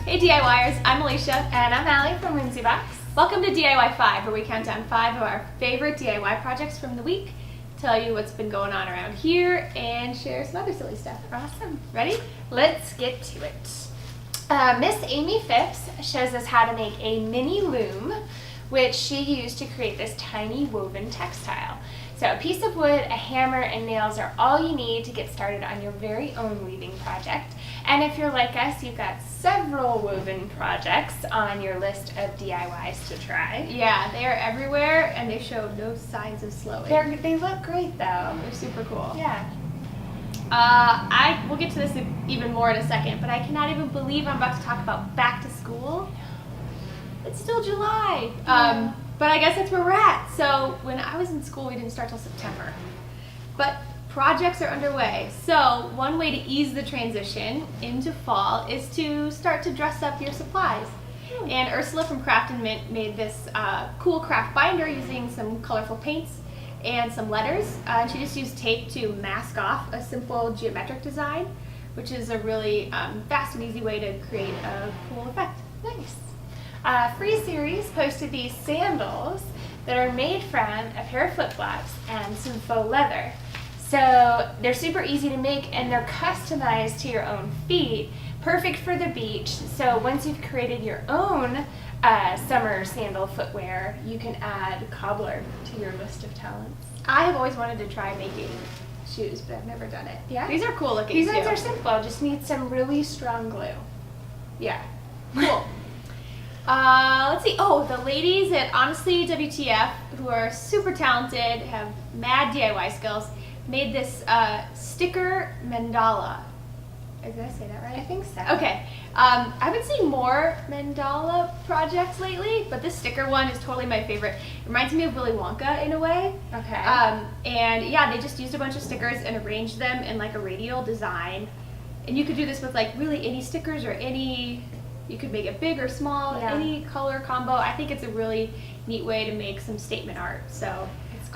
Hey DIYers, I'm Alicia. And I'm Allie from Whimsy Box. Welcome to DIY 5, where we count down 5 of our favorite DIY projects from the week, tell you what's been going on around here, and share some other silly stuff. Awesome. Ready? Let's get to it. Miss Amy Phipps shows us how to make a mini loom, which she used to create this tiny woven textile. So a piece of wood, a hammer, and nails are all you need to get started on your very own weaving project. And if you're like us, you've got several woven projects on your list of DIYs to try. Yeah, they are everywhere, and they show no signs of slowing. They look great though. They're super cool. Yeah. We'll get to this even more in a second, but I cannot even believe I'm about to talk about back to school. It's still July. Yeah. But I guess that's where we're at. So when I was in school, we didn't start till September. But projects are underway. So one way to ease the transition into fall is to start to dress up your supplies. And Ursula from Craft and Mint made this cool craft binder using some colorful paints and some letters. She just used tape to mask off a simple geometric design, which is a really fast and easy way to create a cool effect. Nice. Free Series posted these sandals that are made from a pair of flip-flops and some faux leather. So they're super easy to make and they're customized to your own feet, perfect for the beach. So once you've created your own summer sandal footwear, you can add cobbler to your list of talents. I have always wanted to try making shoes, but I've never done it. Yeah? These are cool looking These too. ones are simple, just need some really strong glue. Yeah. Cool. Let's see. Oh, the ladies at Honestly WTF, who are super talented, have mad DIY skills, made this sticker mandala. Did I say that right? I think so. Okay. I haven't seen more mandala projects lately, but this sticker one is totally my favorite. It reminds me of Willy Wonka in a way. Okay. And yeah, they just used a bunch of stickers and arranged them in like a radial design. And you could do this with like really any stickers or any, you could make it big or small, Yeah. any color combo. I think it's a really neat way to make some statement art. So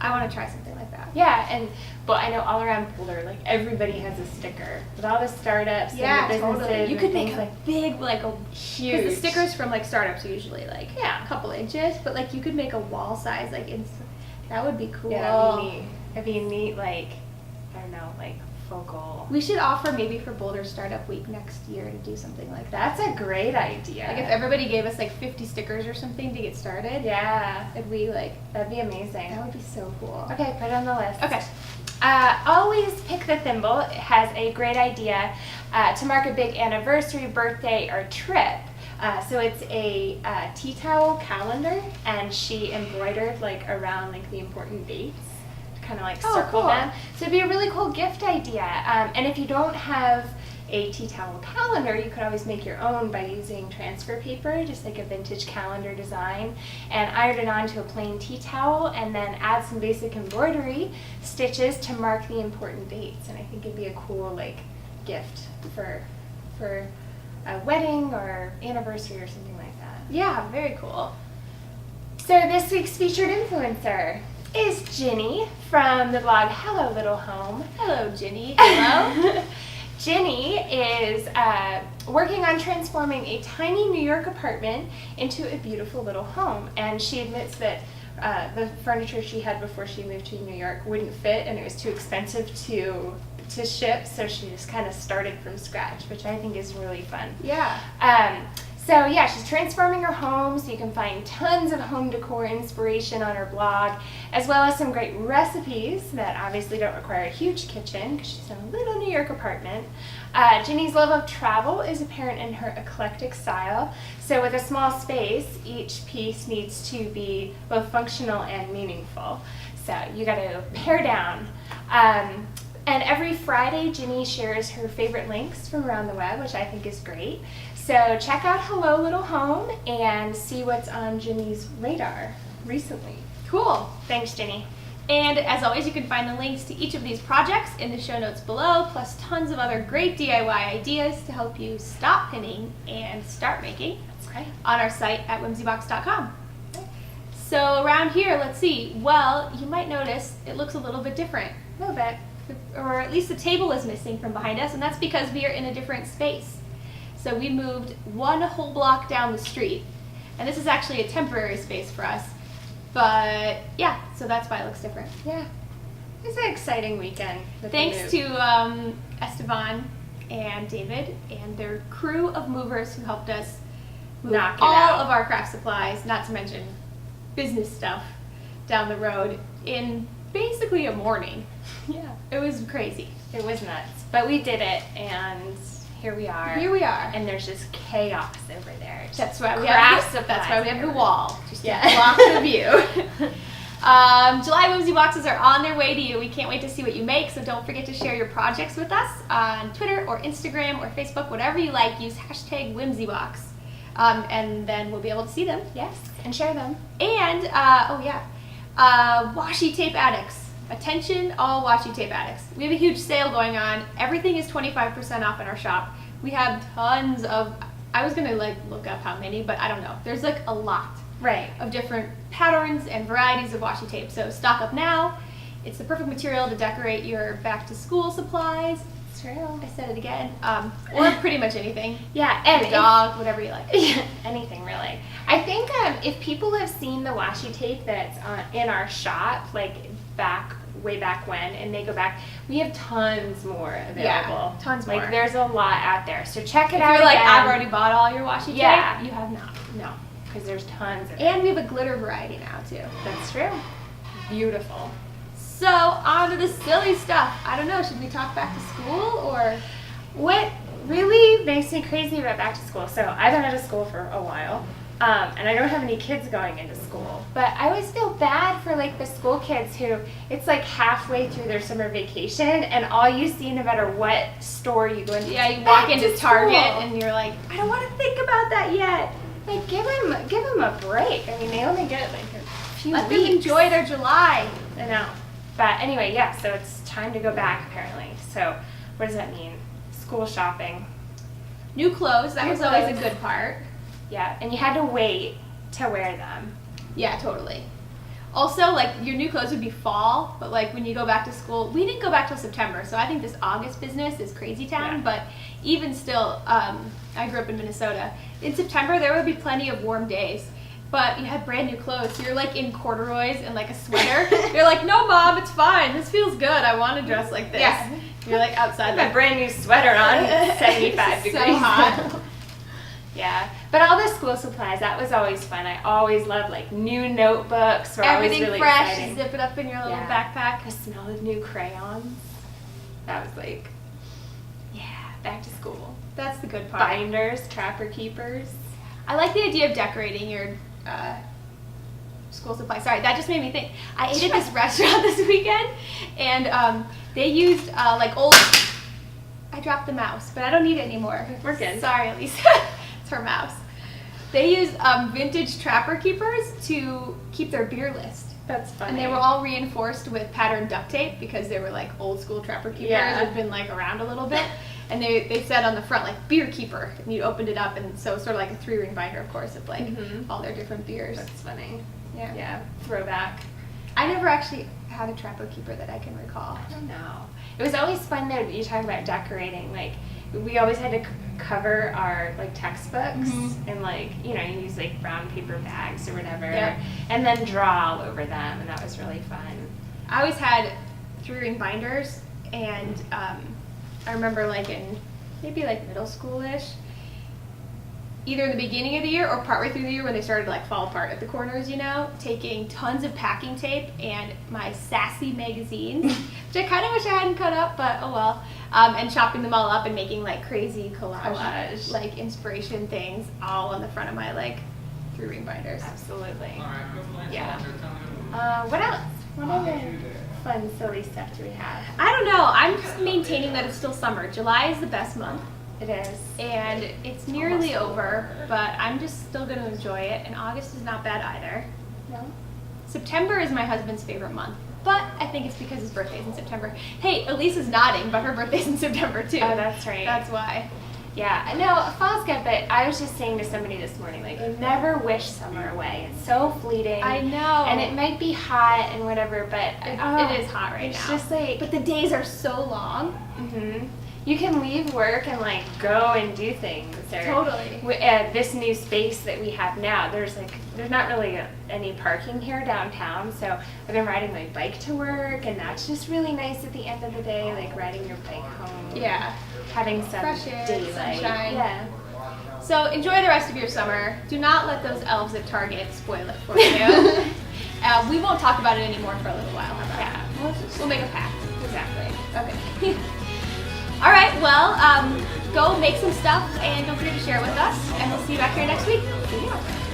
I want to try something like that. Yeah, but I know all around Boulder, like everybody has a sticker with all the startups and the businesses. Totally. You could and make things a big, like a huge. Because the stickers from like startups are usually like Yeah. a couple inches, but like you could make a wall size, like that would be cool. Yeah, that'd be neat. It'd be neat, like, I don't know, like focal. We should offer maybe for Boulder Startup Week next year to do something like that. That's a great idea. Like if everybody gave us like 50 stickers or something to get started. Yeah, It'd be like, that'd be amazing. that would be so cool. Okay, put it on the list. Okay. Always Pick the Thimble has a great idea to mark a big anniversary, birthday, or trip. So it's a tea towel calendar, and she embroidered like around like the important dates to kind of like circle cool. them. So it'd be a really cool gift idea. And if you don't have a tea towel calendar, you could always make your own by using transfer paper, just like a vintage calendar design, and iron it onto a plain tea towel, and then add some basic embroidery stitches to mark the important dates. And I think it'd be a cool like gift for a wedding or anniversary or something like that. Yeah, very cool. So this week's featured influencer is Ginny from the blog Hello Little Home. Hello, Ginny. Hello. Ginny is working on transforming a tiny New York apartment into a beautiful little home, and she admits that the furniture she had before she moved to New York wouldn't fit, and it was too expensive to ship, so she just kind of started from scratch, which I think is really fun. Yeah. So yeah, she's transforming her home, so you can find tons of home decor inspiration on her blog, as well as some great recipes that obviously don't require a huge kitchen because she's in a little New York apartment. Ginny's love of travel is apparent in her eclectic style. So with a small space, each piece needs to be both functional and meaningful. So you got to pare down. And every Friday, Ginny shares her favorite links from around the web, which I think is great. So check out Hello Little Home and see what's on Ginny's radar recently. Cool. Thanks, Ginny. And as always, you can find the links to each of these projects in the show notes below, plus tons of other great DIY ideas to help you stop pinning and start making. That's right. On our site at whimsybox.com. So around here, let's see. Well, you might notice it looks a little bit different. A little bit. Or at least the table is missing from behind us, and that's because we are in a different space. So we moved one whole block down the street. And this is actually a temporary space for us. But yeah, so that's why it looks different. Yeah. It's an exciting weekend. with the Thanks move. to Esteban and David and their crew of movers who helped us move Knock it all out. of our craft supplies, not to mention business stuff, down the road in basically a morning. Yeah. It was crazy. It was nuts. But we did it, and here we are. Here we are. And there's just chaos over there. Just That's why we craft have the, supplies that's why we have the everywhere. wall, just Yeah. to block the view. July Whimsy Boxes are on their way to you. We can't wait to see what you make, so don't forget to share your projects with us on Twitter or Instagram or Facebook, whatever you like. Use hashtag WhimsyBox, and then we'll be able to see them. Yes, and share them. And, washi tape addicts. Attention, all washi tape addicts. We have a huge sale going on. Everything is 25% off in our shop. We have tons of, I was gonna look up how many, but I don't know. There's a lot Right. of different patterns and varieties of washi tape. So stock up now. It's the perfect material to decorate your back to school supplies. It's true. I said it again. Or pretty much anything. Yeah, and Your dog, whatever you like. anything really. I think if people have seen the washi tape that's in our shop, way back when, and they go back, we have tons more available. Yeah, tons more. There's a lot out there, so check it If out. you're like, again. I've already bought all your washi Yeah. tape, you have not. No, because there's tons of it. And we have a glitter variety now too. That's true. Beautiful. So on to the silly stuff. I don't know, should we talk back to school or? What really makes me crazy about back to school? So I've been out of school for a while, and I don't have any kids going into school. But I always feel bad for the school kids who it's halfway through their summer vacation, and all you see, no matter what store you go into, Yeah, you walk back into to Target school. and you're like, I don't want to think about that yet. Give them a break. I mean, they only get a few Let them weeks. enjoy their July. I know. But anyway, yeah. So it's time to go back apparently. So what does that mean? School shopping. New clothes, that New was always a clothes. good part. Yeah, and you had to wait to wear them. Yeah, totally. Also, your new clothes would be fall, but when you go back to school, we didn't go back till September, so I think this August business is crazy town, Yeah. but even still, I grew up in Minnesota. In September, there would be plenty of warm days, but you had brand new clothes, so you're in corduroys and a sweater. You're like, no mom, it's fine, this feels good, I want to dress like this. Yeah. You're outside. I have a brand new sweater on, 75 So degrees. hot. Yeah, but all the school supplies, that was always fun. I always loved new notebooks. Were always Everything really fresh, exciting. zip it up in your little Yeah. backpack. The smell of new crayons. That was yeah, back to school. That's the good part. Binders, Trapper Keepers. I like the idea of decorating your school supplies. Sorry, that just made me think. I ate at this restaurant this weekend, and they used old. I dropped the mouse, but I don't need it anymore. We're good. Sorry, Elisa. It's her mouse. They used vintage Trapper Keepers to keep their beer list. That's funny. And they were all reinforced with patterned duct tape because they were old school Trapper Keepers Yeah. that had been around a little bit. And they said on the front beer keeper, and you opened it up, and so sort of a 3-ring binder, of course, of Mhm. all their different beers. That's funny. Yeah. Yeah, throwback. I never actually had a Trapper Keeper that I can recall. I don't know. It was always fun though. You talk about decorating. We always had to cover our textbooks Mhm. and you use brown paper bags or whatever, Yeah. and then draw all over them, and that was really fun. I always had 3-ring binders, and I remember in maybe middle schoolish, either in the beginning of the year or partway through the year when they started to fall apart at the corners, taking tons of packing tape and my Sassy magazines, which I kind of wish I hadn't cut up, but oh well, and chopping them all up and making crazy collage, inspiration things all on the front of my 3-ring binders. Absolutely. Yeah. What else? What other fun, silly stuff do we have? I don't know. I'm just maintaining that it's still summer. July is the best month. It is. And it's nearly over, but I'm just still going to enjoy it. And August is not bad either. No? September is my husband's favorite month, but I think it's because his birthday's in September. Hey, Elisa's nodding, but her birthday's in September too. Oh, that's right. That's why. Yeah, no, fall's good, but I was just saying to somebody this morning, I never wish summer away. It's so fleeting. I know. And it might be hot and whatever, but It is hot right it's now. just But the days are so long. mhm. you can leave work and like go and do things. Or, Totally. This new space that we have now, there's not really any parking here downtown, so I've been riding my bike to work, and that's just really nice at the end of the day, like riding your bike home. Yeah. Having some Fresh air, daylight. sunshine. Yeah. So enjoy the rest of your summer. Do not let those elves at Target spoil it for you. We won't talk about it anymore for a little while. How about that? Yeah. We'll make a pact. Exactly. Okay. All right. Well, go make some stuff and don't forget to share it with us. And we'll see you back here next week. Yeah.